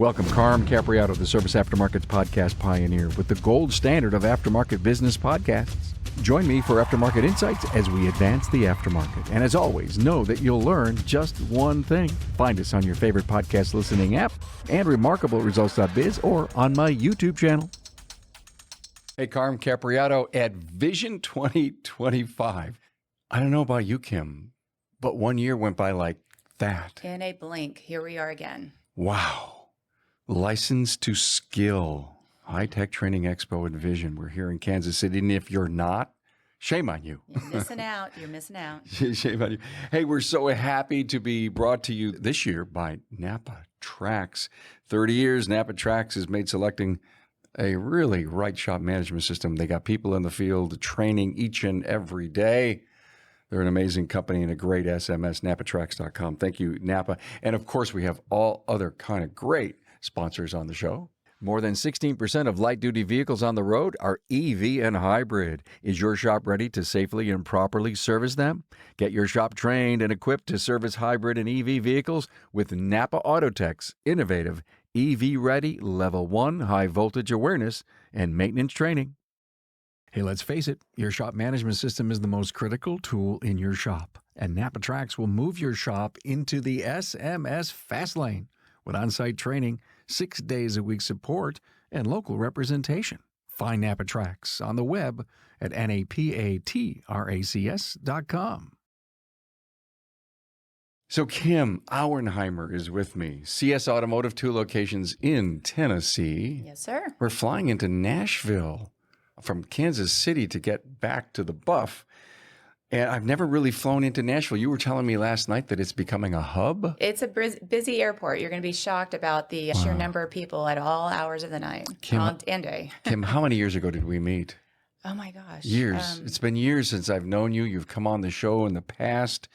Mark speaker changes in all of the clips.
Speaker 1: Welcome, Carm Capriato, the Service Aftermarkets Podcast Pioneer, with the gold standard of aftermarket business podcasts. Join me for Aftermarket Insights as we advance the aftermarket. And as always, know that you'll learn just one thing. Find us on your favorite podcast listening app and remarkableresults.biz or on my YouTube channel. Hey, Carm Capriato at Vision 2025. I don't know about you, Kim, but 1 year went by like that.
Speaker 2: In a blink, here we are again.
Speaker 1: Wow. License to Skill, High-Tech Training Expo at Vision. We're here in Kansas City, and if you're not, shame on you.
Speaker 2: You're missing out. You're missing out.
Speaker 1: Shame on you. Hey, we're so happy to be brought to you this year by NAPA Trax. 30 years, NAPA Trax has made selecting a really right shop management system. They got people in the field training each and every day. They're an amazing company and a great SMS, napatrax.com. Thank you, NAPA. And of course, we have all other kind of great sponsors on the show. More than 16% of light-duty vehicles on the road are EV and hybrid. Is your shop ready to safely and properly service them? Get your shop trained and equipped to service hybrid and EV vehicles with NAPA Autotech's innovative EV-ready Level 1 high-voltage awareness and maintenance training. Hey, let's face it, your shop management system is the most critical tool in your shop, and NAPA Trax will move your shop into the SMS fast lane with on-site training, 6 days a week support, and local representation. Find NAPA Trax on the web at napatracs.com. So Kim Auernheimer is with me. CS Automotive, 2 locations in Tennessee.
Speaker 2: Yes, sir.
Speaker 1: We're flying into Nashville from Kansas City to get back to the Buff. And I've never really flown into Nashville. You were telling me last night that it's becoming a hub?
Speaker 2: It's a busy airport. You're going to be shocked about the sheer number of people at all hours of the night and day.
Speaker 1: Kim, how many years ago did we meet?
Speaker 2: Oh, my gosh.
Speaker 1: Years. It's been years since I've known you. You've come on the show in the past.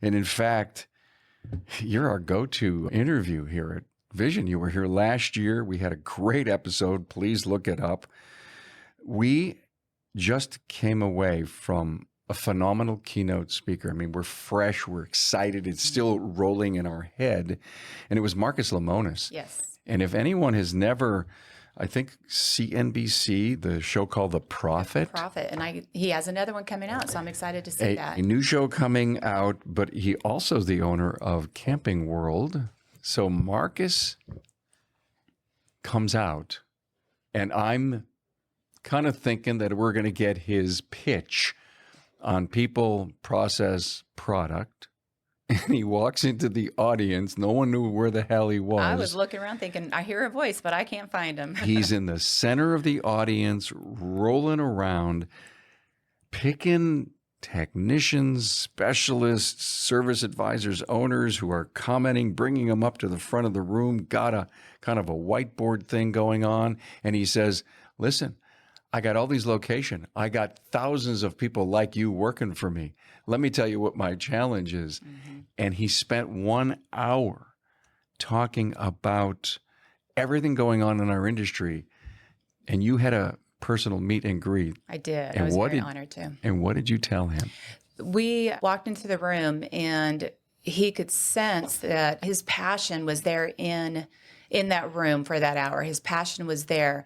Speaker 1: And in fact, you're our go-to interview here at Vision. You were here last year. We had a great episode. Please look it up. We just came away from a phenomenal keynote speaker. I mean, we're fresh, we're excited. It's still rolling in our head. And it was Marcus Lemonis.
Speaker 2: Yes.
Speaker 1: And if anyone has never, I think CNBC, the show called The Prophet.
Speaker 2: And he has another one coming out, so I'm excited to see that.
Speaker 1: A new show coming out, but he also is the owner of Camping World. So Marcus comes out, and I'm kind of thinking that we're going to get his pitch on people, process, product. And he walks into the audience. No one knew where the hell he was.
Speaker 2: I was looking around thinking, I hear a voice, but I can't find him.
Speaker 1: He's in the center of the audience, rolling around, picking technicians, specialists, service advisors, owners who are commenting, bringing them up to the front of the room, got a kind of a whiteboard thing going on. And he says, listen, I got all these locations. I got thousands of people like you working for me. Let me tell you what my challenge is. Mm-hmm. And he spent 1 hour talking about everything going on in our industry. And you had a personal meet and greet.
Speaker 2: I did.
Speaker 1: And
Speaker 2: I was very honored to.
Speaker 1: And what did you tell him?
Speaker 2: We walked into the room and he could sense that his passion was there in that room for that hour. His passion was there.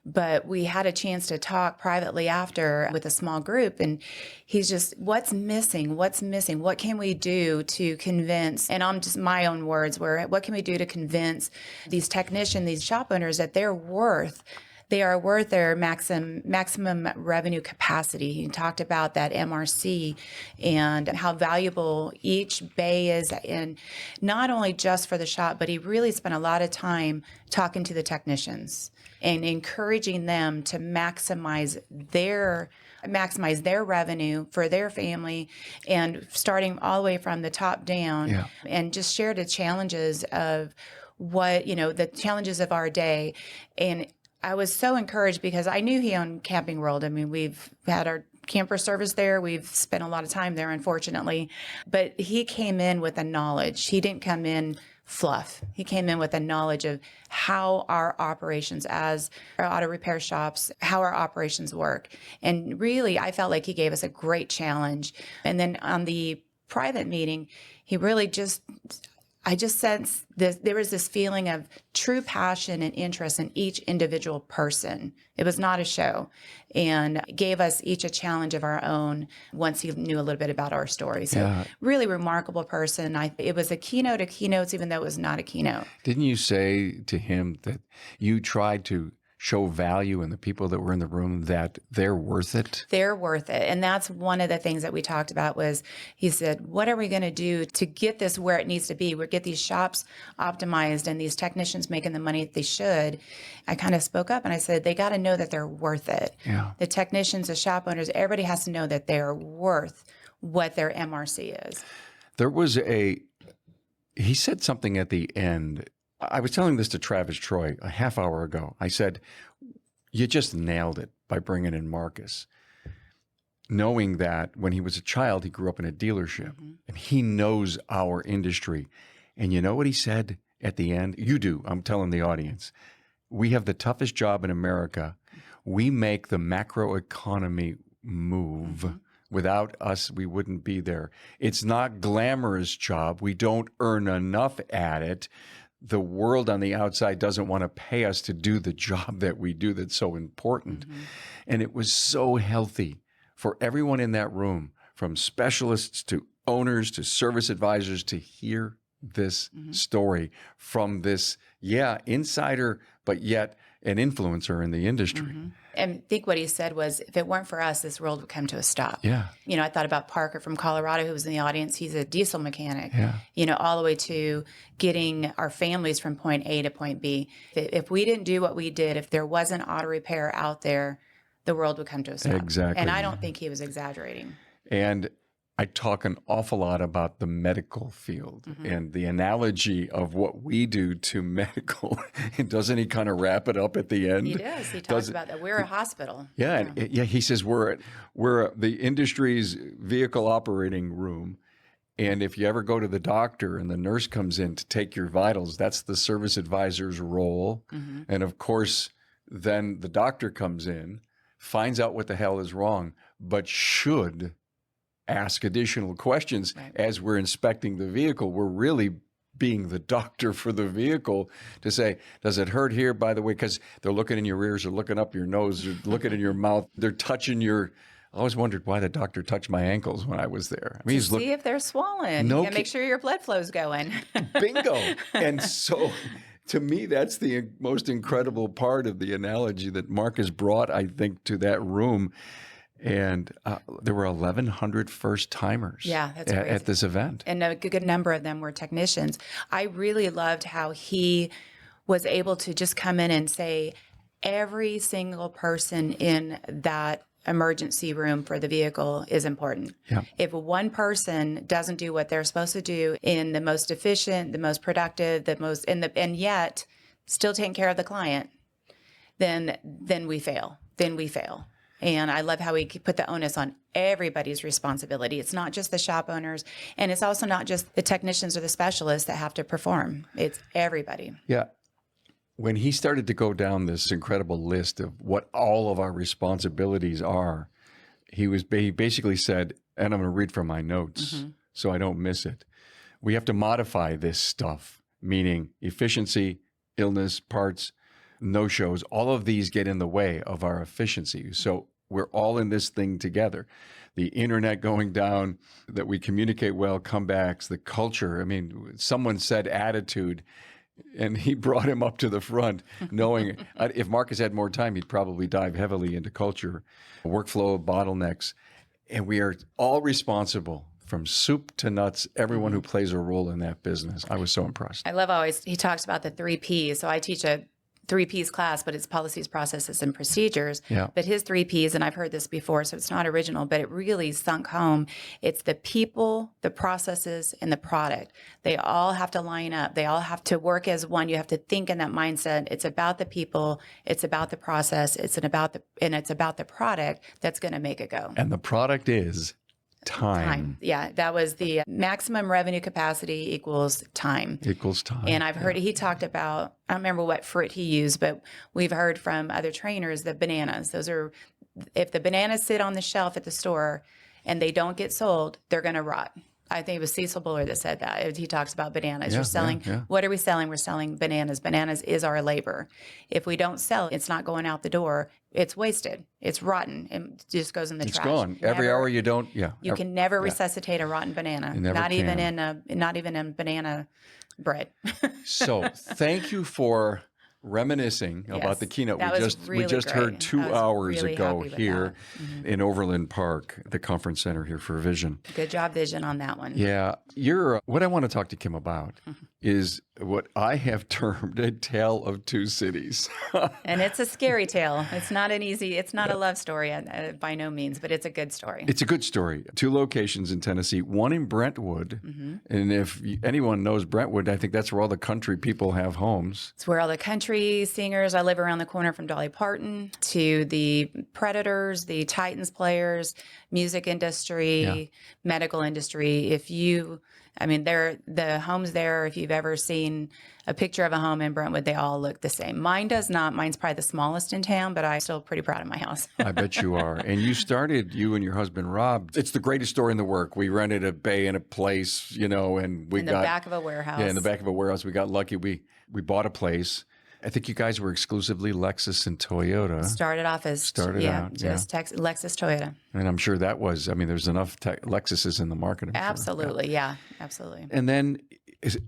Speaker 2: But we had a chance to talk privately after with a small group. And he's just, what's missing? What's missing? What can we do to convince, and I'm just my own words, what can we do to convince these technicians, these shop owners that they are worth their maximum revenue capacity. He talked about that MRC and how valuable each bay is, and not only just for the shop, but he really spent a lot of time talking to the technicians and encouraging them to maximize their revenue for their family, and starting all the way from the top down, and just shared the challenges of the challenges of our day. And I was so encouraged because I knew he owned Camping World. I mean, we've had our camper service there. We've spent a lot of time there, unfortunately. But he came in with a knowledge. He didn't come in fluff. He came in with a knowledge of how our operations as our auto repair shops, how our operations work. And really, I felt like he gave us a great challenge. And then on the private meeting, he really just, I just sensed there was this feeling of true passion and interest in each individual person. It was not a show, and gave us each a challenge of our own once he knew a little bit about our story. So really remarkable person. It was a keynote of keynotes, even though it was not a keynote.
Speaker 1: Didn't you say to him that you tried to show value in the people that were in the room, that they're worth it?
Speaker 2: They're worth it. And that's one of the things that we talked about was he said, what are we going to do to get this where it needs to be? We get these shops optimized and these technicians making the money that they should. I kind of spoke up and I said, they got to know that they're worth it.
Speaker 1: Yeah.
Speaker 2: The technicians, the shop owners, everybody has to know that they're worth what their MRC is.
Speaker 1: There was he said something at the end. I was telling this to Travis Troy a half hour ago. I said, you just nailed it by bringing in Marcus. Knowing that when he was a child, he grew up in a dealership and he knows our industry. And you know what he said at the end? You do. I'm telling the audience. We have the toughest job in America. We make the macroeconomy move. Without us, we wouldn't be there. It's not glamorous job. We don't earn enough at it. The world on the outside doesn't want to pay us to do the job that we do that's so important. And it was so healthy for everyone in that room, from specialists to owners to service advisors, to hear this story from this, insider, but yet an influencer in the industry.
Speaker 2: And I think what he said was, if it weren't for us, this world would come to a stop.
Speaker 1: Yeah.
Speaker 2: You know, I thought about Parker from Colorado, who was in the audience. He's a diesel mechanic,
Speaker 1: Yeah.
Speaker 2: you know, all the way to getting our families from point A to point B. If we didn't do what we did, if there wasn't auto repair out there, the world would come to a stop.
Speaker 1: Exactly.
Speaker 2: And I don't think he was exaggerating.
Speaker 1: And I talk an awful lot about the medical field and the analogy of what we do to medical. And doesn't he kind of wrap it up at the end?
Speaker 2: He does. He talks about that. We're a hospital.
Speaker 1: Yeah. And he says we're the industry's vehicle operating room. And if you ever go to the doctor and the nurse comes in to take your vitals, that's the service advisor's role. And of course, then the doctor comes in, finds out what the hell is wrong, but should ask additional questions as we're inspecting the vehicle. We're really being the doctor for the vehicle to say, does it hurt here, by the way? Because they're looking in your ears, they're looking up your nose, they're looking in your mouth, they're touching your... I always wondered why the doctor touched my ankles when I was there. I mean, he's
Speaker 2: see if they're swollen and make sure your blood flow's going.
Speaker 1: Bingo. And so to me, that's the most incredible part of the analogy that Marcus brought, I think, to that room. And there were 1,100 first-timers at this event.
Speaker 2: And a good number of them were technicians. I really loved how he was able to just come in and say, every single person in that emergency room for the vehicle is important.
Speaker 1: Yeah.
Speaker 2: If one person doesn't do what they're supposed to do in the most efficient, the most productive, and yet still taking care of the client, then we fail. And I love how he put the onus on everybody's responsibility. It's not just the shop owners, and it's also not just the technicians or the specialists that have to perform. It's everybody.
Speaker 1: Yeah. When he started to go down this incredible list of what all of our responsibilities are, he basically said, and I'm going to read from my notes so I don't miss it. We have to modify this stuff, meaning efficiency, illness, parts, no-shows, all of these get in the way of our efficiency. So we're all in this thing together. The internet going down, that we communicate well, comebacks, the culture. I mean, someone said attitude, and he brought him up to the front, knowing if Marcus had more time, he'd probably dive heavily into culture, workflow, bottlenecks. And we are all responsible, from soup to nuts, everyone who plays a role in that business. I was so impressed.
Speaker 2: I love always, he talks about the 3 Ps. So I teach a 3 Ps class, but it's policies, processes, and procedures.
Speaker 1: Yeah.
Speaker 2: But his 3 Ps, and I've heard this before, so it's not original, but it really sunk home. It's the people, the processes, and the product. They all have to line up. They all have to work as one. You have to think in that mindset. It's about the people. It's about the process. It's about the product that's going to make it go.
Speaker 1: And the product is time.
Speaker 2: Yeah, that was the maximum revenue capacity equals time.
Speaker 1: Equals time.
Speaker 2: And I've heard he talked about, I don't remember what fruit he used, but we've heard from other trainers that bananas, if the bananas sit on the shelf at the store and they don't get sold, they're going to rot. I think it was Cecil Buller that said that. He talks about bananas.
Speaker 1: Yeah,
Speaker 2: You're selling,
Speaker 1: yeah.
Speaker 2: what are we selling? We're selling bananas. Bananas is our labor. If we don't sell it, it's not going out the door. It's wasted. It's rotten. It just goes in the
Speaker 1: It's
Speaker 2: trash.
Speaker 1: gone. Every hour you don't,
Speaker 2: You can never resuscitate a rotten banana.
Speaker 1: You never
Speaker 2: Not even
Speaker 1: can.
Speaker 2: not even in banana bread.
Speaker 1: So thank you for reminiscing about the keynote.
Speaker 2: That
Speaker 1: We
Speaker 2: was
Speaker 1: just
Speaker 2: really
Speaker 1: heard
Speaker 2: great.
Speaker 1: 2
Speaker 2: I was
Speaker 1: hours
Speaker 2: really
Speaker 1: ago
Speaker 2: happy with
Speaker 1: here
Speaker 2: that.
Speaker 1: in Overland Park, the conference center here for Vision.
Speaker 2: Good job, Vision, on that one.
Speaker 1: Yeah, what I want to talk to Kim about is what I have termed a tale of 2 cities.
Speaker 2: And it's a scary tale. It's not a love story by no means, but it's a good story.
Speaker 1: It's a good story. 2 locations in Tennessee, one in Brentwood. And if anyone knows Brentwood, I think that's where all the country people have homes.
Speaker 2: It's where all the country singers, I live around the corner from Dolly Parton, to the Predators, the Titans players, music industry, medical industry. The homes there, if you've ever seen a picture of a home in Brentwood, they all look the same. Mine does not. Mine's probably the smallest in town, but I'm still pretty proud of my house.
Speaker 1: I bet you are. And you and your husband, Rob, it's the greatest story in the work. We rented a bay in a place, and we
Speaker 2: in the back of a warehouse.
Speaker 1: Yeah, in the back of a warehouse. We got lucky. We bought a place. I think you guys were exclusively Lexus and Toyota.
Speaker 2: Started out, Lexus, Toyota.
Speaker 1: And I'm sure that was, there's enough Lexuses in the market.
Speaker 2: Absolutely, yeah, absolutely.
Speaker 1: And then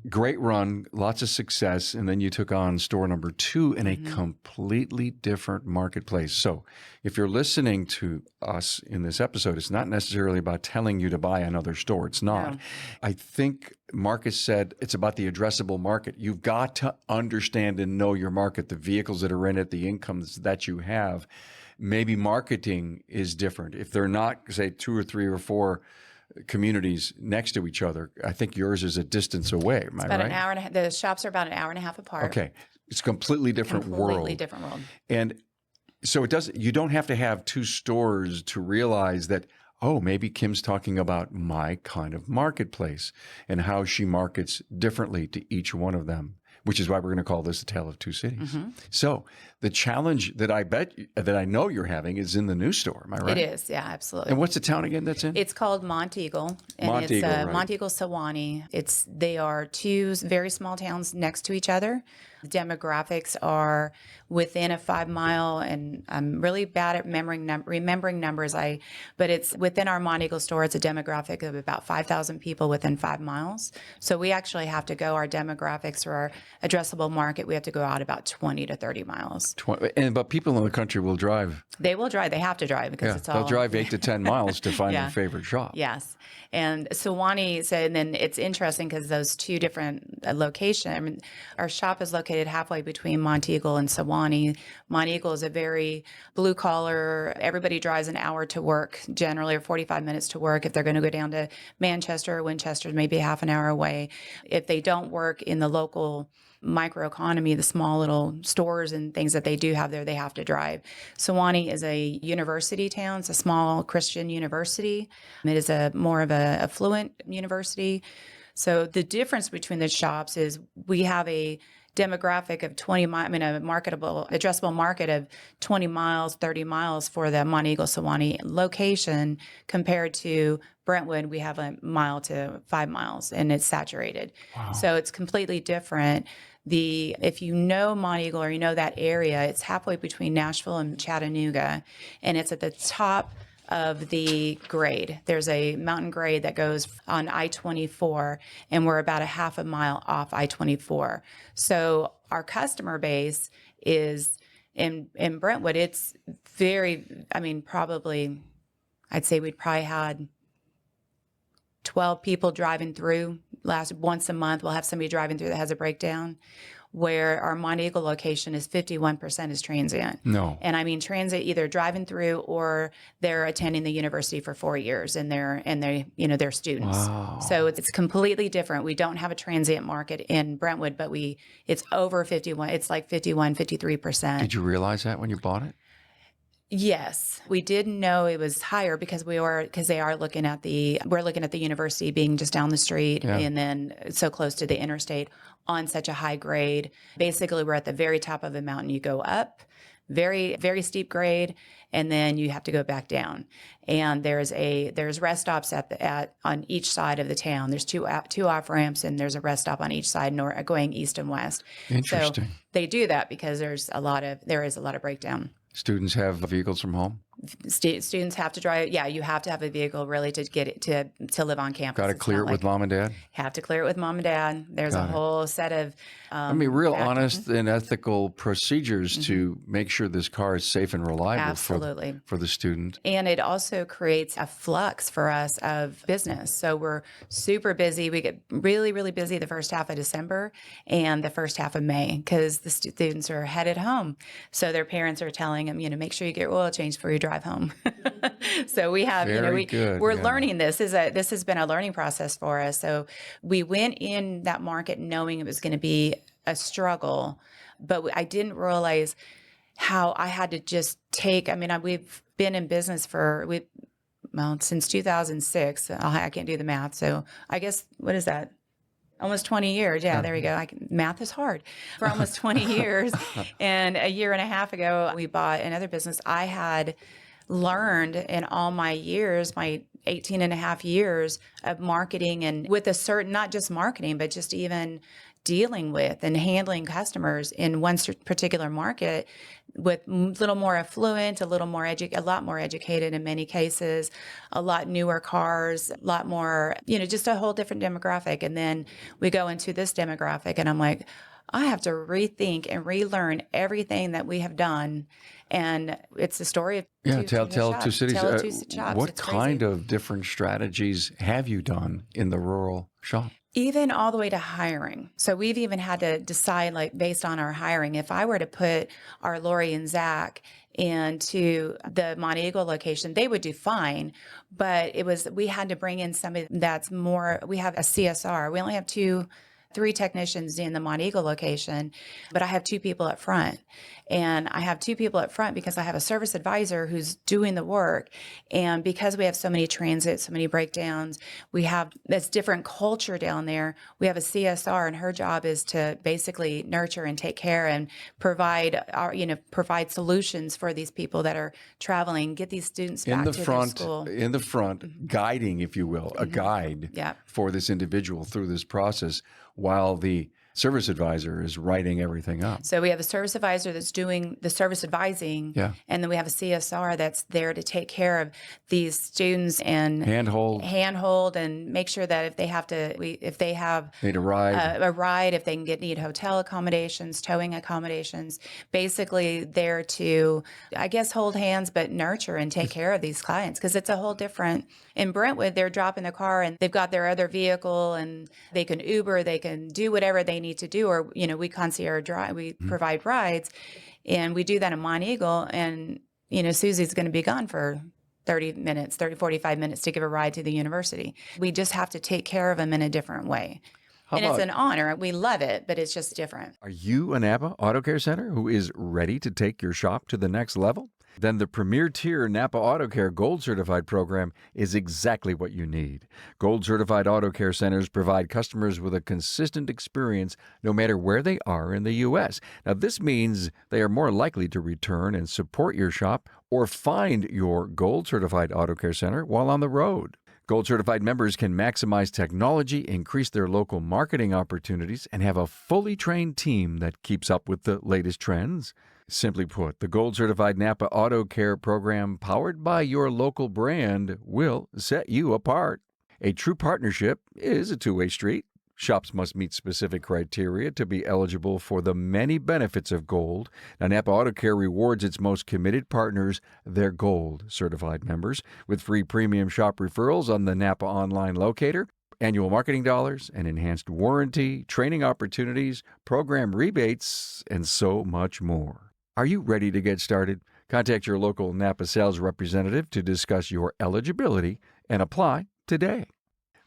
Speaker 1: great run, lots of success, and then you took on store number 2 in a completely different marketplace. So if you're listening to us in this episode, it's not necessarily about telling you to buy another store. It's not. No. I think Marcus said it's about the addressable market. You've got to understand and know your market, the vehicles that are in it, the incomes that you have. Maybe marketing is different. If they're not, say, 2 or 3 or 4 communities next to each other, I think yours is a distance away. Am I right?
Speaker 2: About an hour and a half. The shops are about an hour and a half apart.
Speaker 1: Okay. It's a completely different world.
Speaker 2: Completely different world.
Speaker 1: And so you don't have to have 2 stores to realize that, oh, maybe Kim's talking about my kind of marketplace and how she markets differently to each one of them, which is why we're going to call this a tale of 2 cities. So the challenge that I know you're having is in the new store. Am I right?
Speaker 2: It is, yeah, absolutely.
Speaker 1: And what's the town again that's in?
Speaker 2: It's called Monteagle, and
Speaker 1: Monteagle,
Speaker 2: it's
Speaker 1: right.
Speaker 2: Monteagle, Sewanee. They are 2 very small towns next to each other. The demographics are within a 5-mile, and I'm really bad at remembering numbers. But it's within our Monteagle store. It's a demographic of about 5,000 people within 5 miles. So we actually have to go. Our demographics or our addressable market, we have to go out about 20 to 30 miles.
Speaker 1: But people in the country will drive.
Speaker 2: They will drive. They have to drive because it's all.
Speaker 1: They'll drive 8 to 10 miles to find their favorite shop.
Speaker 2: Yes. And Sewanee said, and then it's interesting because those 2 different locations, our shop is located halfway between Monteagle and Sewanee. Monteagle is a very blue collar, everybody drives an hour to work generally, or 45 minutes to work. If they're going to go down to Manchester or Winchester, maybe half an hour away. If they don't work in the local microeconomy, the small little stores and things that they do have there, they have to drive. Sewanee is a university town. It's a small Christian university. It is more of a affluent university. So the difference between the shops is we have a demographic of 20 miles, a addressable market of 20 miles, 30 miles for the Monteagle, Sewanee location compared to Brentwood. We have a mile to 5 miles and it's saturated. Wow. So it's completely different. If you know Monteagle or you know that area, it's halfway between Nashville and Chattanooga, and it's at the top of the grade. There's a mountain grade that goes on I-24, and we're about a half a mile off I-24. So our customer base is in Brentwood. It's very, probably, I'd say we'd probably had 12 people driving through. Once a month, we'll have somebody driving through that has a breakdown. Where our Monteagle location is 51% is transient.
Speaker 1: No.
Speaker 2: And transit either driving through or they're attending the university for 4 years and they're students.
Speaker 1: Wow.
Speaker 2: So it's completely different. We don't have a transient market in Brentwood, but it's over 51. It's like 51, 53%.
Speaker 1: Did you realize that when you bought it?
Speaker 2: Yes, we did know it was higher because we're looking at the university being just down the street
Speaker 1: Yeah.
Speaker 2: and then so close to the interstate on such a high grade. Basically, we're at the very top of a mountain. You go up, very very steep grade, and then you have to go back down. And there's rest stops on each side of the town. There's two off ramps, and there's a rest stop on each side, going east and west.
Speaker 1: Interesting.
Speaker 2: So they do that because there is a lot of breakdown.
Speaker 1: Students have vehicles from home?
Speaker 2: Students have to drive. Yeah, you have to have a vehicle really to get it to live on campus.
Speaker 1: Got to
Speaker 2: It's
Speaker 1: clear
Speaker 2: not
Speaker 1: it with mom and dad?
Speaker 2: have to clear it with mom and dad. There's a whole set of
Speaker 1: Real honest and ethical procedures to make sure this car is safe and reliable
Speaker 2: Absolutely.
Speaker 1: for the student.
Speaker 2: And it also creates a flux for us of business. So we're super busy. We get really, really busy the first half of December and the first half of May because the students are headed home. So their parents are telling them, make sure you get your oil changed before you drive home. So we have, we're learning this. This has been a learning process for us. So we went in that market knowing it was going to be a struggle, but I didn't realize how I had to just we've been in business since 2006. I can't do the math. So I guess, what is that? Almost 20 years. Yeah, there we go. Math is hard. For almost 20 years. And a year and a half ago, we bought another business. I had learned in all my years, my 18 and a half years of marketing, and with a certain, not just marketing, but just even dealing with and handling customers in one particular market with a little more affluent, a lot more educated in many cases, a lot newer cars, a lot more, just a whole different demographic. And then we go into this demographic and I'm like, I have to rethink and relearn everything that we have done. And it's the story of
Speaker 1: two cities.
Speaker 2: Shops.
Speaker 1: What
Speaker 2: It's
Speaker 1: kind
Speaker 2: crazy.
Speaker 1: of different strategies have you done in the rural shop?
Speaker 2: Even all the way to hiring. So we've even had to decide, based on our hiring, if I were to put our Lori and Zach into the Monteagle location, they would do fine. But we had to bring in somebody that's more, we have a CSR. We only have three technicians in the Monteagle location, but I have two people up front. And I have two people up front because I have a service advisor who's doing the work. And because we have so many transits, so many breakdowns, we have this different culture down there. We have a CSR, and her job is to basically nurture and take care and provide solutions for these people that are traveling, get these students back to their school.
Speaker 1: In the front, guiding, if you will, a guide for this individual through this process, while the service advisor is writing everything up.
Speaker 2: So we have a service advisor that's doing the service advising, and then we have a CSR that's there to take care of these students and handhold and make sure that if they need a ride, if they need hotel accommodations, towing accommodations, basically there to, I guess, hold hands but nurture and take care of these clients, because it's a whole different. In Brentwood, they're dropping the car and they've got their other vehicle and they can Uber, they can do whatever they need to do, or we concierge drive, we provide rides, and we do that in Monteagle. And Susie's going to be gone for 45 minutes to give a ride to the university. We just have to take care of them in a different way. It's an honor. We love it, but it's just different.
Speaker 1: Are you a NAPA Auto Care Center who is ready to take your shop to the next level? Then the premier tier NAPA Auto Care Gold Certified program is exactly what you need. Gold Certified Auto Care Centers provide customers with a consistent experience no matter where they are in the U.S. Now, this means they are more likely to return and support your shop or find your Gold Certified Auto Care Center while on the road. Gold Certified members can maximize technology, increase their local marketing opportunities, and have a fully trained team that keeps up with the latest trends. Simply put, the Gold Certified NAPA Auto Care program, powered by your local brand, will set you apart. A true partnership is a two-way street. Shops must meet specific criteria to be eligible for the many benefits of Gold. Now, NAPA Auto Care rewards its most committed partners, their Gold Certified members, with free premium shop referrals on the NAPA online locator, annual marketing dollars, an enhanced warranty, training opportunities, program rebates, and so much more. Are you ready to get started? Contact your local NAPA sales representative to discuss your eligibility and apply today.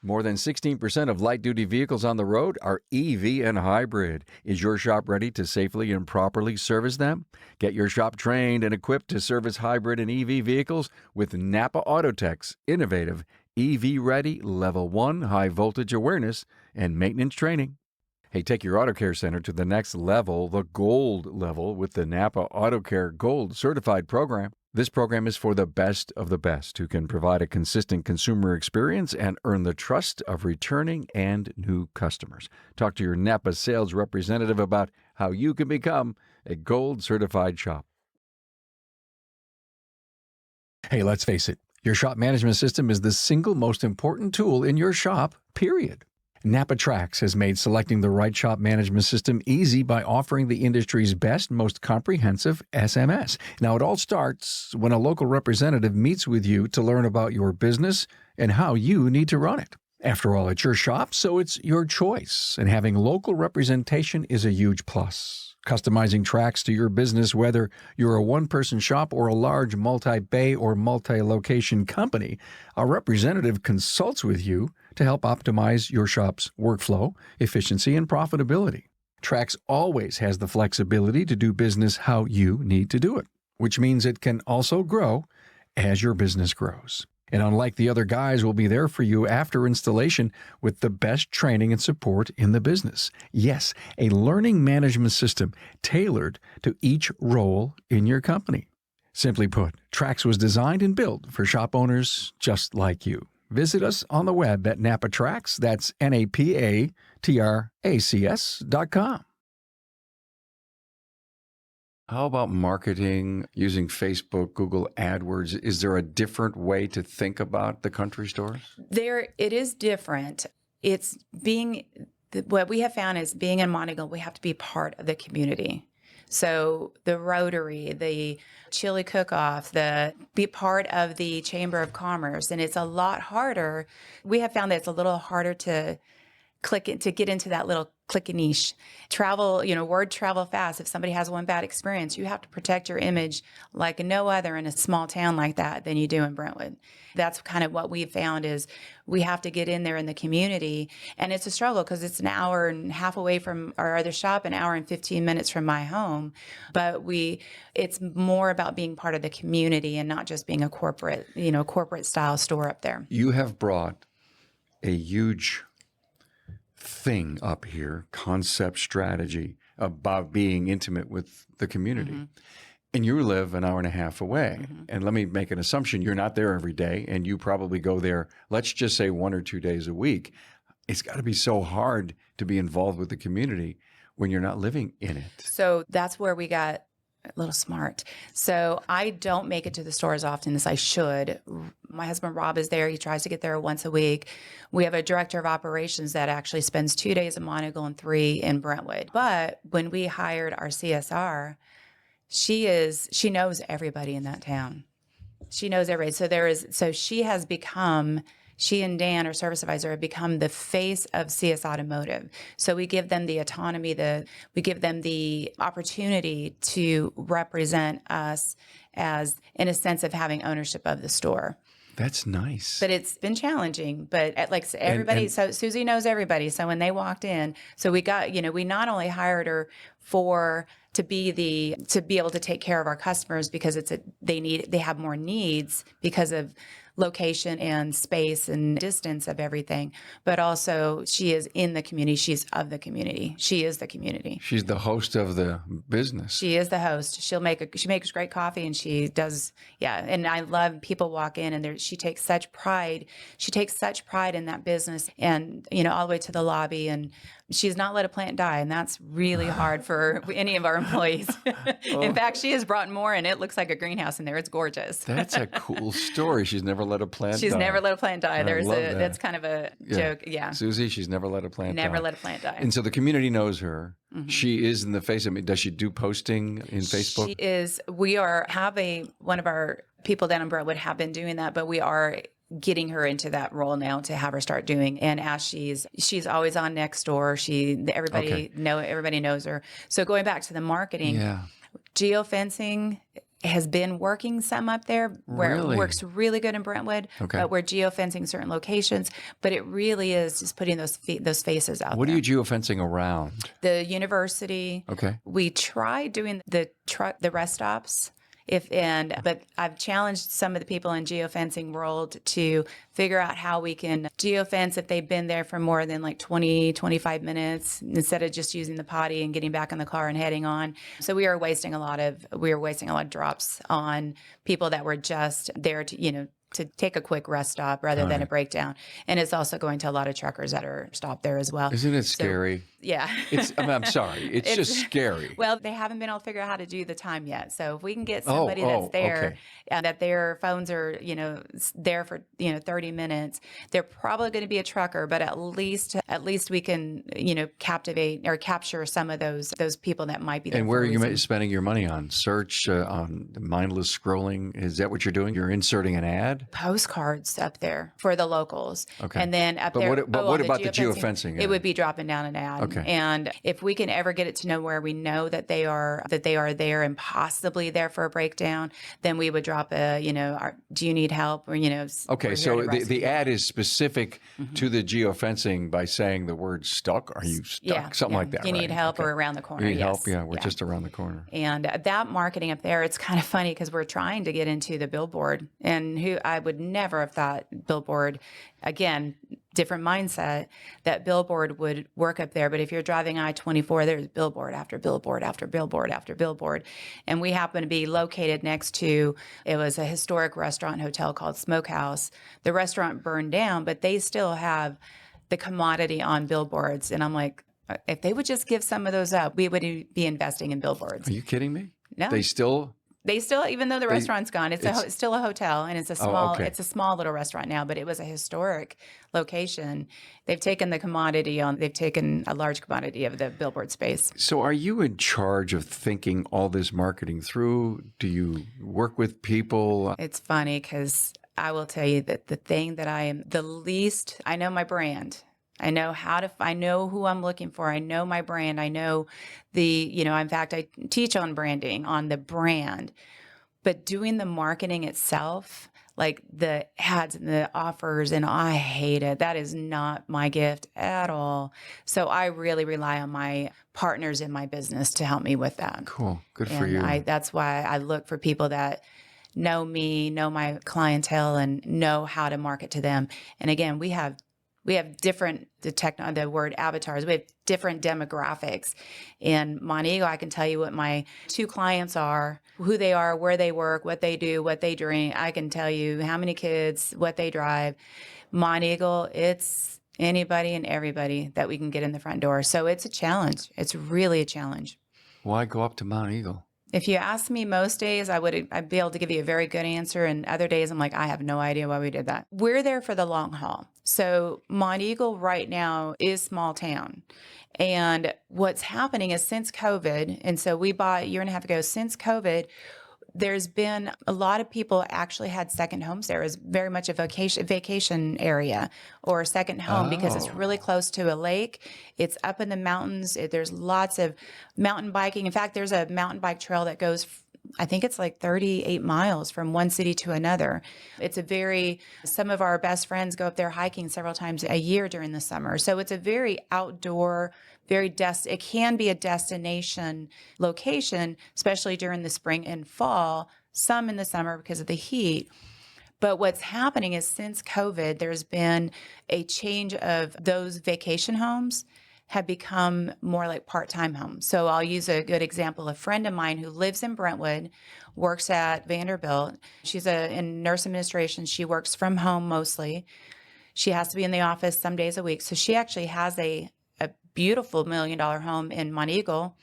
Speaker 1: More than 16% of light-duty vehicles on the road are EV and hybrid. Is your shop ready to safely and properly service them? Get your shop trained and equipped to service hybrid and EV vehicles with NAPA Autotech's innovative EV-ready Level 1 high-voltage awareness and maintenance training. Hey, take your Auto Care Center to the next level, the gold level, with the NAPA Auto Care Gold Certified program. This program is for the best of the best who can provide a consistent consumer experience and earn the trust of returning and new customers. Talk to your NAPA sales representative about how you can become a gold certified shop. Hey, let's face it, your shop management system is the single most important tool in your shop, period. NAPA Trax has made selecting the right shop management system easy by offering the industry's best, most comprehensive SMS. Now, it all starts when a local representative meets with you to learn about your business and how you need to run it. After all, it's your shop, so it's your choice, and having local representation is a huge plus. Customizing Trax to your business, whether you're a one-person shop or a large multi-bay or multi-location company, a representative consults with you to help optimize your shop's workflow, efficiency, and profitability. Trax always has the flexibility to do business how you need to do it, which means it can also grow as your business grows. And unlike the other guys, we'll be there for you after installation with the best training and support in the business. Yes, a learning management system tailored to each role in your company. Simply put, Trax was designed and built for shop owners just like you. Visit us on the web at NAPA Trax, that's NAPATRACS.com. How about marketing using Facebook, Google AdWords? Is there a different way to think about the country stores?
Speaker 2: It is different. It's what we have found is being in Monteagle, we have to be part of the community. So the Rotary, the chili cook-off, be part of the Chamber of Commerce, and it's a lot harder. We have found that it's a little harder to get into that little click niche. Travel, word travel fast. If somebody has one bad experience, you have to protect your image like no other in a small town like that than you do in Brentwood. That's kind of what we've found is we have to get in there in the community, and it's a struggle because it's an hour and a half away from our other shop, an hour and 15 minutes from my home. But it's more about being part of the community and not just being a corporate style store up there.
Speaker 1: You have brought a huge thing up here, concept strategy about being intimate with the community. Mm-hmm. And you live an hour and a half away. Mm-hmm. And let me make an assumption, you're not there every day, and you probably go there, let's just say 1 or 2 days a week. It's got to be so hard to be involved with the community when you're not living in it.
Speaker 2: So that's where we got a little smart. So I don't make it to the store as often as I should. My husband, Rob, is there. He tries to get there once a week. We have a director of operations that actually spends 2 days in Monteagle and 3 in Brentwood. But when we hired our CSR, she knows everybody in that town. She knows everybody. She and Dan, our service advisor, have become the face of CS Automotive. So we give them the autonomy, we give them the opportunity to represent us as, in a sense of having ownership of the store.
Speaker 1: That's nice.
Speaker 2: But it's been challenging. But everybody, so Susie knows everybody. So when they walked in, so we not only hired her to be able to take care of our customers because they have more needs because of location and space and distance of everything, but also she is in the community. She's of the community. She is the community.
Speaker 1: She's the host of the business.
Speaker 2: She is the host. She makes great coffee, and she does. Yeah. And I love people walk in and she takes such pride. She takes such pride in that business and, all the way to the lobby, and she's not let a plant die. And that's really hard for any of our employees. In fact, she has brought more, and it looks like a greenhouse in there. It's gorgeous.
Speaker 1: That's a cool story. She's never let a plant die.
Speaker 2: She's never let a plant die. That's kind of a joke. Yeah.
Speaker 1: Susie, she's never let a plant die.
Speaker 2: Never let a plant die.
Speaker 1: And so the community knows her. Mm-hmm. She is in the face of me. Does she do posting in Facebook?
Speaker 2: She is. One of our people down in Brentwood have been doing that, but we are getting her into that role now to have her start doing. And as she's always on Nextdoor. Everybody knows her. So going back to the marketing, geofencing, has been working some up there where
Speaker 1: Really?
Speaker 2: it works really good in Brentwood,
Speaker 1: Okay.
Speaker 2: but we're geofencing certain locations. But it really is just putting those faces out
Speaker 1: What are
Speaker 2: there.
Speaker 1: you geofencing around?
Speaker 2: The university.
Speaker 1: Okay.
Speaker 2: We tried doing the rest stops. But I've challenged some of the people in geofencing world to figure out how we can geofence if they've been there for more than like 20, 25 minutes instead of just using the potty and getting back in the car and heading on. So we were wasting a lot of drops on people that were just there to take a quick rest stop rather than a breakdown. And it's also going to a lot of truckers that are stopped there as well.
Speaker 1: Isn't it scary?
Speaker 2: Yeah.
Speaker 1: I'm sorry. It's just scary.
Speaker 2: Well, they haven't been able to figure out how to do the time yet. So if we can get somebody that's there
Speaker 1: okay.
Speaker 2: and that their phones are, there for, 30 minutes, they're probably going to be a trucker, but at least we can, captivate or capture some of those people that might be there.
Speaker 1: And where are you spending your money on? Search, on mindless scrolling? Is that what you're doing? You're inserting an ad?
Speaker 2: Postcards up there for the locals.
Speaker 1: Okay.
Speaker 2: And then up
Speaker 1: But
Speaker 2: there.
Speaker 1: what about the geofencing?
Speaker 2: It would be dropping down an ad.
Speaker 1: Okay.
Speaker 2: And if we can ever get it to know where we know that they are there and possibly there for a breakdown, then we would drop do you need help? Or,
Speaker 1: Okay. So the ad is specific to the geofencing by saying the word stuck. Are you stuck?
Speaker 2: Yeah,
Speaker 1: Something like that.
Speaker 2: You need
Speaker 1: right?
Speaker 2: help
Speaker 1: Okay.
Speaker 2: or around the corner.
Speaker 1: You need
Speaker 2: yes.
Speaker 1: help? Yeah. We're just around the corner.
Speaker 2: And that marketing up there, it's kind of funny because we're trying to get into the Billboard, and who I would never have thought Billboard, again, different mindset, that Billboard would work up there. But if you're driving I-24, there's billboard after billboard after billboard after billboard. And we happen to be located next to, it was a historic restaurant hotel called Smokehouse. The restaurant burned down, but they still have the commodity on billboards. And I'm like, if they would just give some of those up, we would be investing in billboards.
Speaker 1: Are you kidding me?
Speaker 2: No.
Speaker 1: They still,
Speaker 2: even though the restaurant's gone, it's still a hotel, and it's a small little restaurant now, but it was a historic location. They've taken a large commodity of the billboard space.
Speaker 1: So are you in charge of thinking all this marketing through? Do you work with people?
Speaker 2: It's funny because I will tell you that the thing that I am the least, I know my brand. I know I know who I'm looking for. I know my brand. I know in fact, I teach on branding, on the brand, but doing the marketing itself, like the ads and the offers, and I hate it. That is not my gift at all. So I really rely on my partners in my business to help me with that.
Speaker 1: Cool. Good for you.
Speaker 2: That's why I look for people that know me, know my clientele, and know how to market to them. And again, we have different, the word avatars, we have different demographics. In Monteagle, I can tell you what my two clients are, who they are, where they work, what they do, what they drink. I can tell you how many kids, what they drive. Monteagle, it's anybody and everybody that we can get in the front door. So it's a challenge. It's really a challenge.
Speaker 1: Why go up to Monteagle?
Speaker 2: If you ask me most days, I'd be able to give you a very good answer. And other days, I'm like, I have no idea why we did that. We're there for the long haul. So Monteagle right now is small town. And what's happening is since COVID, and so we bought a year and a half ago, since COVID, there's been a lot of people actually had second homes there. It was very much a vacation area or a second home because it's really close to a lake. It's up in the mountains. There's lots of mountain biking. In fact, there's a mountain bike trail that goes, I think it's like 38 miles from one city to another. Some of our best friends go up there hiking several times a year during the summer. So it's a very outdoor, it can be a destination location, especially during the spring and fall, some in the summer because of the heat. But what's happening is since COVID, there's been a change of those vacation homes have become more like part-time homes. So I'll use a good example. A friend of mine who lives in Brentwood, works at Vanderbilt. She's in nurse administration. She works from home mostly. She has to be in the office some days a week. So she actually has a beautiful $1 million home in Monteagle.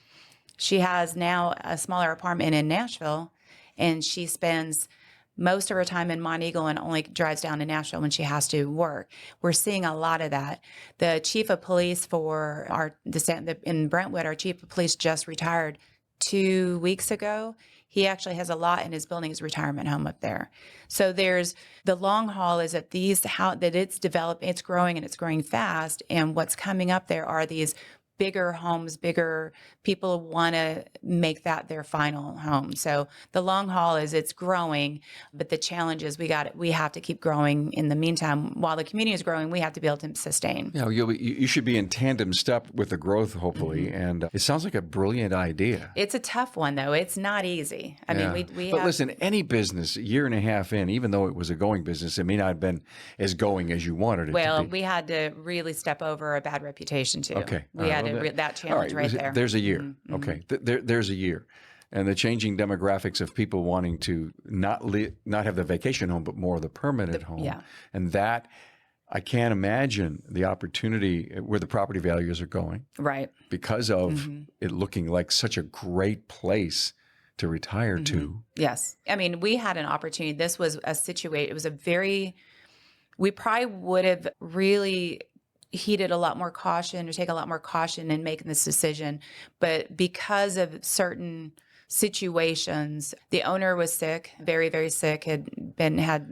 Speaker 2: She has now a smaller apartment in Nashville, and she spends most of her time in Monteagle and only drives down to Nashville when she has to work. We're seeing a lot of that. The chief of police in Brentwood, our chief of police just retired 2 weeks ago. He actually has a lot in his building, his retirement home up there. So there's the long haul is that it's developed, it's growing and it's growing fast. And what's coming up there are these bigger homes, bigger people want to make that their final home. So the long haul is it's growing, but the challenge is we have to keep growing in the meantime. While the community is growing, we have to be able to sustain.
Speaker 1: Yeah, you should be in tandem step with the growth, hopefully. And it sounds like a brilliant idea.
Speaker 2: It's a tough one, though. It's not easy. I mean, we
Speaker 1: But
Speaker 2: have,
Speaker 1: listen, any business, a year and a half in, even though it was a going business, it may not have been as going as you wanted it
Speaker 2: well,
Speaker 1: to be.
Speaker 2: we had to really step over a bad reputation too.
Speaker 1: Okay.
Speaker 2: We
Speaker 1: All
Speaker 2: had
Speaker 1: right. Well,
Speaker 2: that challenge right there.
Speaker 1: There's a year. Okay. There's a year. And the changing demographics of people wanting to not have the vacation home, but more the permanent home.
Speaker 2: yeah.
Speaker 1: And that, I can't imagine the opportunity where the property values are going
Speaker 2: Right.
Speaker 1: because of it looking like such a great place to retire to.
Speaker 2: Yes. I mean, we had an opportunity. This was a situation. It was we probably would have really heeded a lot more caution or take a lot more caution in making this decision. But because of certain situations, the owner was sick, very, very sick, had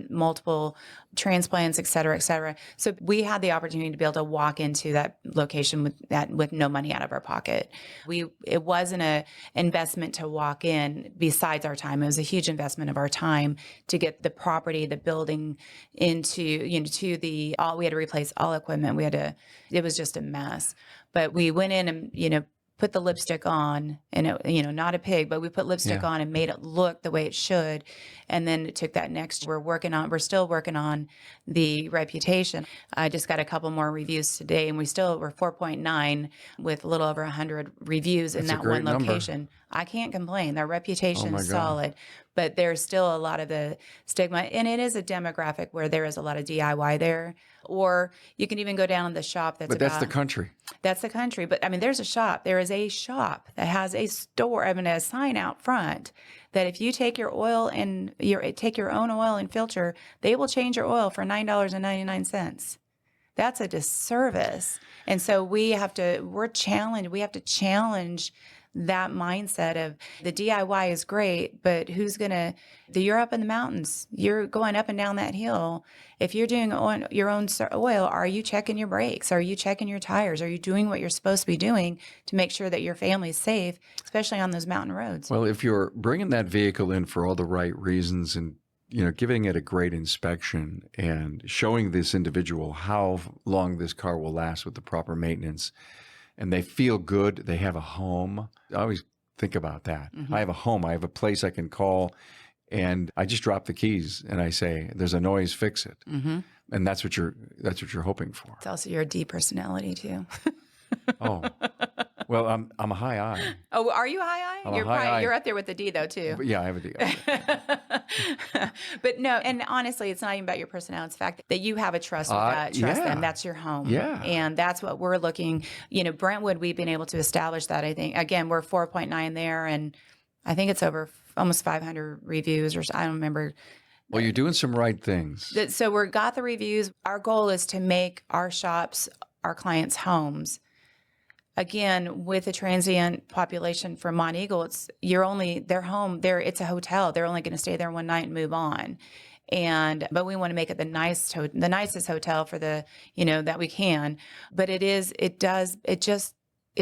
Speaker 2: multiple transplants, et cetera, et cetera. So we had the opportunity to be able to walk into that location with no money out of our pocket. It wasn't an investment to walk in besides our time. It was a huge investment of our time to get the property, the building into, we had to replace all equipment. It was just a mess. But we went in and, put the lipstick on, and not a pig, but we put lipstick on and made it look the way it should. And then it took that next. We're still working on the reputation. I just got a couple more reviews today, and we're 4.9 with a little over 100 reviews in that one location. Number. I can't complain. Their reputation is solid, but there's still a lot of the stigma, and it is a demographic where there is a lot of DIY there. Or you can even go down in the shop. That's
Speaker 1: the country.
Speaker 2: That's the country. But I mean, there's a shop. There is a shop that has a store. I mean, a sign out front that if you take your oil and take your own oil and filter, they will change your oil for $9.99. That's a disservice. And so we have to challenge that mindset of the DIY is great, but you're up in the mountains, you're going up and down that hill. If you're doing your own oil, are you checking your brakes? Are you checking your tires? Are you doing what you're supposed to be doing to make sure that your family's safe, especially on those mountain roads?
Speaker 1: Well, if you're bringing that vehicle in for all the right reasons and giving it a great inspection and showing this individual how long this car will last with the proper maintenance, and they feel good, they have a home. I always think about that. I have a home. I have a place I can call, and I just drop the keys and I say, "There's a noise, fix it." And that's what you're hoping for.
Speaker 2: It's also your D personality too.
Speaker 1: Oh, well, I'm a high I.
Speaker 2: Oh, are you a high I? You're up there with the D though too.
Speaker 1: But yeah, I have a D.
Speaker 2: But no, and honestly, it's not even about your personality. It's the fact that you have a trust them. That's your home.
Speaker 1: Yeah.
Speaker 2: And that's what we're looking, Brentwood, we've been able to establish that. I think, again, we're 4.9 there, and I think it's over almost 500 reviews, or I don't remember.
Speaker 1: Well, you're doing some right things.
Speaker 2: So we got the reviews. Our goal is to make our shops, our clients' homes. Again, with the transient population from Monteagle, their home there. It's a hotel. They're only going to stay there one night and move on. But we want to make it the nicest hotel for that we can. But it's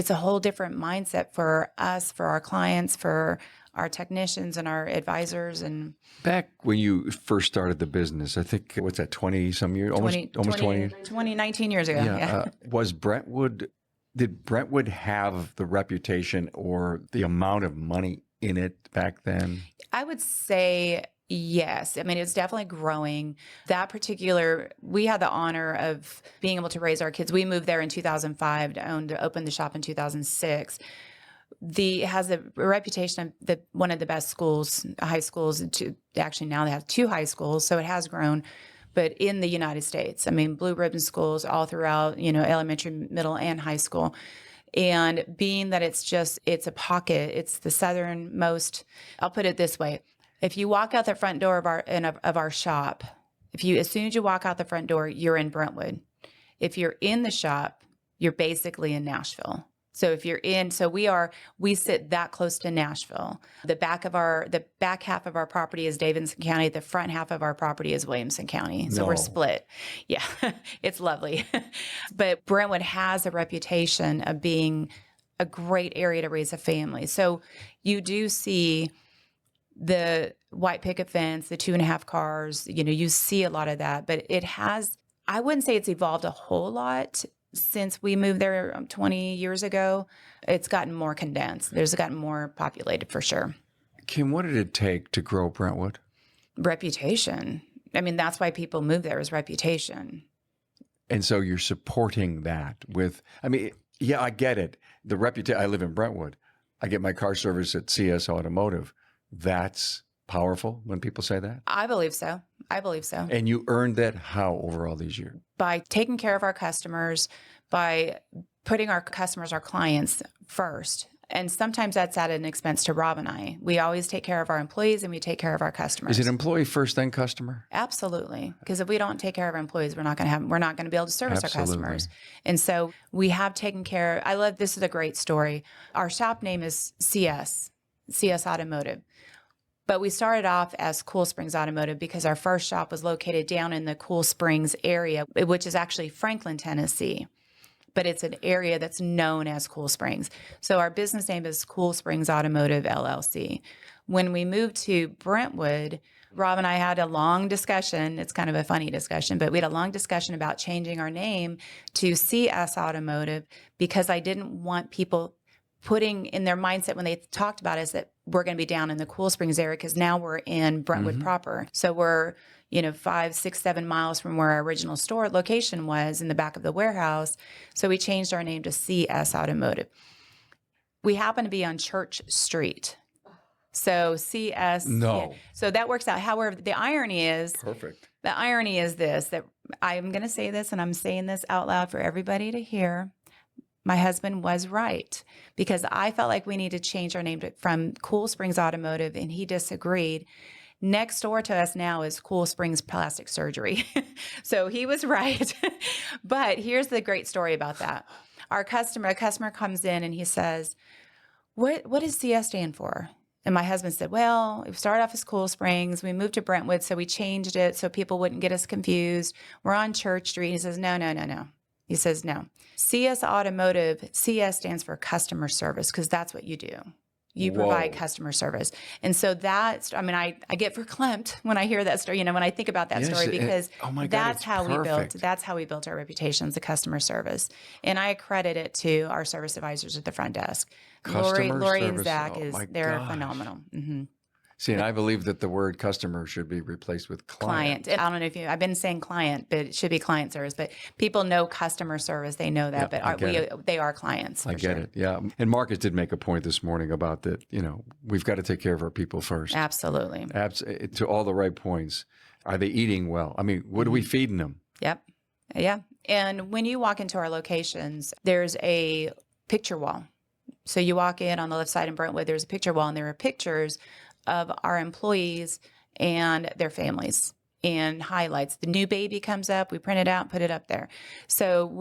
Speaker 2: a whole different mindset for us, for our clients, for our technicians and our advisors. And
Speaker 1: back when you first started the business, I think, what's that, 20 some years, almost 20,
Speaker 2: 19 years ago. Yeah.
Speaker 1: Did Brentwood have the reputation or the amount of money in it back then?
Speaker 2: I would say yes. I mean, it's definitely growing. We had the honor of being able to raise our kids. We moved there in 2005 to open the shop in 2006. It has a reputation of one of the best schools, high schools. Actually, now they have 2 high schools, so it has grown. But in the United States, I mean, blue ribbon schools all throughout, elementary, middle, and high school. And being that it's a pocket, it's the southernmost, I'll put it this way. If you walk out the front door of our shop, as soon as you walk out the front door, you're in Brentwood. If you're in the shop, you're basically in Nashville. So if you're we sit that close to Nashville. The back half of our property is Davidson County. The front half of our property is Williamson County. So we're split. Yeah, it's lovely. But Brentwood has a reputation of being a great area to raise a family. So you do see the white picket fence, the 2.5 cars, you see a lot of that, but I wouldn't say it's evolved a whole lot since we moved there 20 years ago. It's gotten more condensed. There's gotten more populated for sure.
Speaker 1: Kim, what did it take to grow Brentwood?
Speaker 2: Reputation. I mean, that's why people move there, is reputation.
Speaker 1: And so you're supporting that with, I mean, yeah, I get it. The reputation, I live in Brentwood. I get my car service at CS Automotive. That's powerful when people say that?
Speaker 2: I believe so.
Speaker 1: And you earned that how over all these years?
Speaker 2: By taking care of our customers, by putting our customers, our clients first. And sometimes that's at an expense to Rob and I. We always take care of our employees and we take care of our customers.
Speaker 1: Is it employee first, then customer?
Speaker 2: Absolutely. Because if we don't take care of our employees, we're not going to be able to service
Speaker 1: Absolutely.
Speaker 2: our customers. And so we have taken care. This is a great story. Our shop name is CS Automotive. But we started off as Cool Springs Automotive because our first shop was located down in the Cool Springs area, which is actually Franklin, Tennessee. But it's an area that's known as Cool Springs. So our business name is Cool Springs Automotive, LLC. When we moved to Brentwood, Rob and I had a long discussion. It's kind of a funny discussion, but we had a long discussion about changing our name to CS Automotive because I didn't want people putting in their mindset when they talked about us that we're going to be down in the Cool Springs area, because now we're in Brentwood proper. So we're 5, 6, 7 miles from where our original store location was, in the back of the warehouse. So we changed our name to CS Automotive. We happen to be on Church Street. So CS.
Speaker 1: No.
Speaker 2: Yeah. So that works out. However, the irony is.
Speaker 1: Perfect.
Speaker 2: The irony is this, that I'm going to say this, and I'm saying this out loud for everybody to hear. My husband was right, because I felt like we needed to change our name from Cool Springs Automotive, and he disagreed. Next door to us now is Cool Springs Plastic Surgery. So he was right. But here's the great story about that. A customer comes in and he says, what does CS stand for? And my husband said, well, we started off as Cool Springs. We moved to Brentwood, so we changed it so people wouldn't get us confused. We're on Church Street. He says, no. He says, no. CS Automotive, CS stands for customer service, because that's what you do. You provide customer service. And so I get verklempt when I hear that story, when I think about that story, because that's how we built our reputations, the customer service. And I credit it to our service advisors at the front desk. Lori and Zach, they're phenomenal. Mm-hmm.
Speaker 1: See, and I believe that the word customer should be replaced with client.
Speaker 2: I don't know if I've been saying client, but it should be client service. But people know customer service. They know that, they are clients.
Speaker 1: I get it. Yeah. And Marcus did make a point this morning about that, we've got to take care of our people first.
Speaker 2: Absolutely.
Speaker 1: To all the right points. Are they eating well? I mean, what are we feeding them?
Speaker 2: Yep. Yeah. And when you walk into our locations, there's a picture wall. So you walk in on the left side in Brentwood, there's a picture wall, and there are pictures of our employees and their families and highlights. The new baby comes up, we print it out, put it up there. So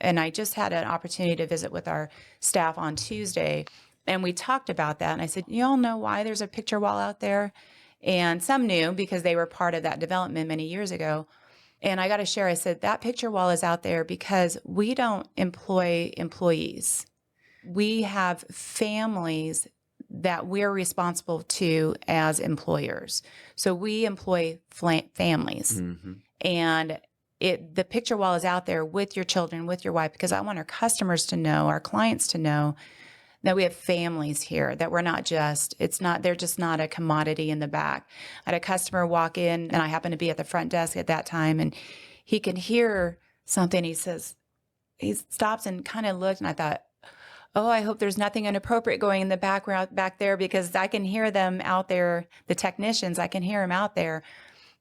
Speaker 2: I just had an opportunity to visit with our staff on Tuesday, and we talked about that. And I said, you all know why there's a picture wall out there? And some knew, because they were part of that development many years ago. And I got to share, I said, that picture wall is out there because we don't employ employees. We have families that we're responsible to as employers. So we employ families. Mm-hmm. And the picture wall is out there with your children, with your wife, because I want our customers to know, our clients to know that we have families here, that they're just not a commodity in the back. I had a customer walk in, and I happened to be at the front desk at that time, and he can hear something. He stops and kind of looked, and I thought, oh, I hope there's nothing inappropriate going in the background back there, because I can hear them out there, the technicians, I can hear them out there.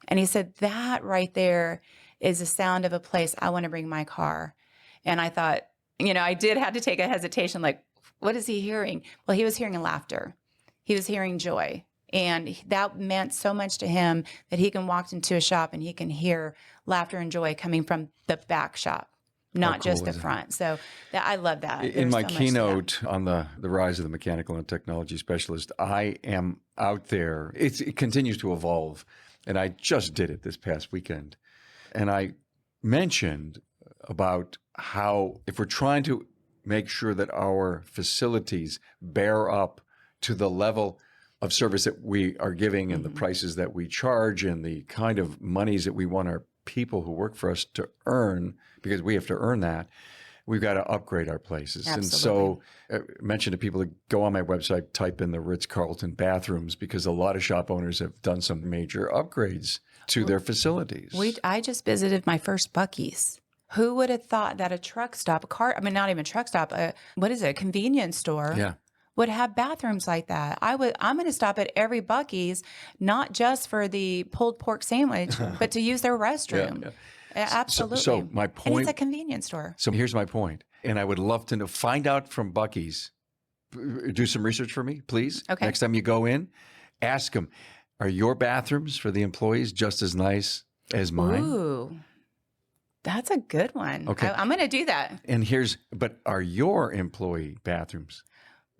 Speaker 2: And he said, that right there is the sound of a place I want to bring my car. And I thought, I did have to take a hesitation, like, what is he hearing? Well, he was hearing laughter. He was hearing joy. And that meant so much to him that he can walk into a shop and he can hear laughter and joy coming from the back shop, not just the front. So I love that.
Speaker 1: In my keynote on the rise of the mechanical and technology specialist, I am out there. It continues to evolve. And I just did it this past weekend. And I mentioned about how if we're trying to make sure that our facilities bear up to the level of service that we are giving and the prices that we charge and the kind of monies that we want our people who work for us to earn, because we have to earn that. We've got to upgrade our places.
Speaker 2: Absolutely.
Speaker 1: And so I mentioned to people to go on my website, type in the Ritz-Carlton bathrooms, because a lot of shop owners have done some major upgrades to their facilities.
Speaker 2: I just visited my first Buc-ee's. Who would have thought that a truck stop, not even a truck stop, what is it, a convenience store would have bathrooms like that? I'm going to stop at every Buc-ee's, not just for the pulled pork sandwich, but to use their restroom. Absolutely.
Speaker 1: So my point.
Speaker 2: And it's a convenience store.
Speaker 1: So here's my point. And I would love to know, find out from Buc-ee's, do some research for me, please.
Speaker 2: Okay.
Speaker 1: Next time you go in, ask them, are your bathrooms for the employees just as nice as mine?
Speaker 2: Ooh, that's a good one.
Speaker 1: Okay.
Speaker 2: I'm going to do that.
Speaker 1: But are your employee bathrooms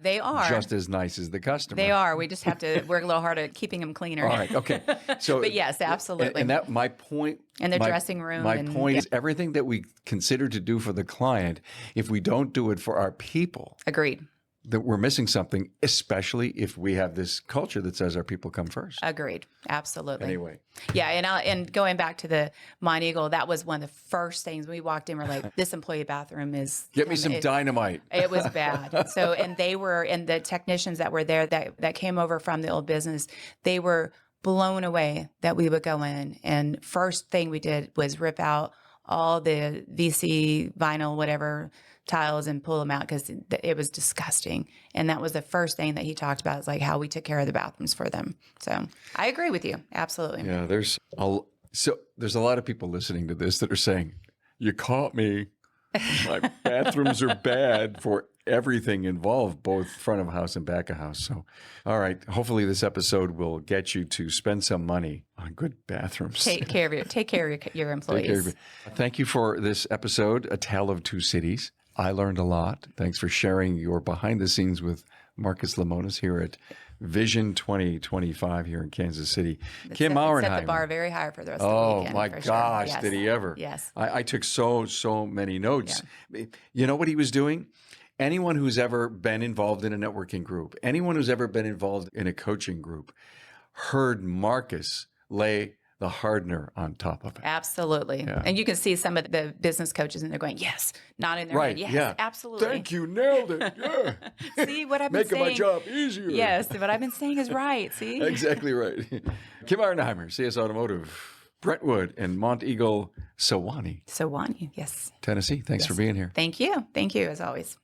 Speaker 2: They are.
Speaker 1: just as nice as the customer?
Speaker 2: They are. We just have to work a little hard at keeping them cleaner.
Speaker 1: All right. Okay. So,
Speaker 2: but yes, absolutely.
Speaker 1: And that my point.
Speaker 2: And the dressing room.
Speaker 1: My point is everything that we consider to do for the client, if we don't do it for our people,
Speaker 2: Agreed.
Speaker 1: that we're missing something, especially if we have this culture that says our people come first.
Speaker 2: Agreed. Absolutely.
Speaker 1: Anyway.
Speaker 2: Yeah. And going back to the Monteagle, that was one of the first things we walked in. We're like, this employee bathroom is.
Speaker 1: Get me some dynamite.
Speaker 2: It was bad. So, and the technicians that were there that came over from the old business, they were blown away that we would go in. And first thing we did was rip out all the VC vinyl, whatever tiles and pull them out because it was disgusting. And that was the first thing that he talked about, is like how we took care of the bathrooms for them. So I agree with you. Absolutely.
Speaker 1: Yeah, there's a lot of people listening to this that are saying, you caught me. My bathrooms are bad for everything involved, both front of house and back of house. So, all right. Hopefully this episode will get you to spend some money on good bathrooms.
Speaker 2: Take care of your employees.
Speaker 1: Thank you for this episode, A Tale of Two Cities. I learned a lot. Thanks for sharing your behind the scenes with Marcus Lemonis here at Vision 2025 here in Kansas City. Kim Auernheimer.
Speaker 2: Set the bar very high for the rest of the
Speaker 1: Oh
Speaker 2: weekend.
Speaker 1: my gosh,
Speaker 2: Yes.
Speaker 1: did he ever?
Speaker 2: Yes.
Speaker 1: I took so many notes. You know what he was doing? Anyone who's ever been involved in a networking group, anyone who's ever been involved in a coaching group, heard Marcus lay the hardener on top of it.
Speaker 2: Absolutely.
Speaker 1: Yeah.
Speaker 2: And you can see some of the business coaches and they're going, yes, not in their
Speaker 1: Right.
Speaker 2: head. Yes,
Speaker 1: Yeah.
Speaker 2: absolutely.
Speaker 1: Thank you. Nailed it. Yeah.
Speaker 2: See what I've been
Speaker 1: Making
Speaker 2: saying?
Speaker 1: my job easier.
Speaker 2: Yes, what I've been saying is right. See?
Speaker 1: Exactly right. Kim Auernheimer, CS Automotive, Brentwood and Monteagle, Sewanee,
Speaker 2: Sewanee, yes.
Speaker 1: Tennessee. Thanks for being here.
Speaker 2: Thank you. Thank you, as always.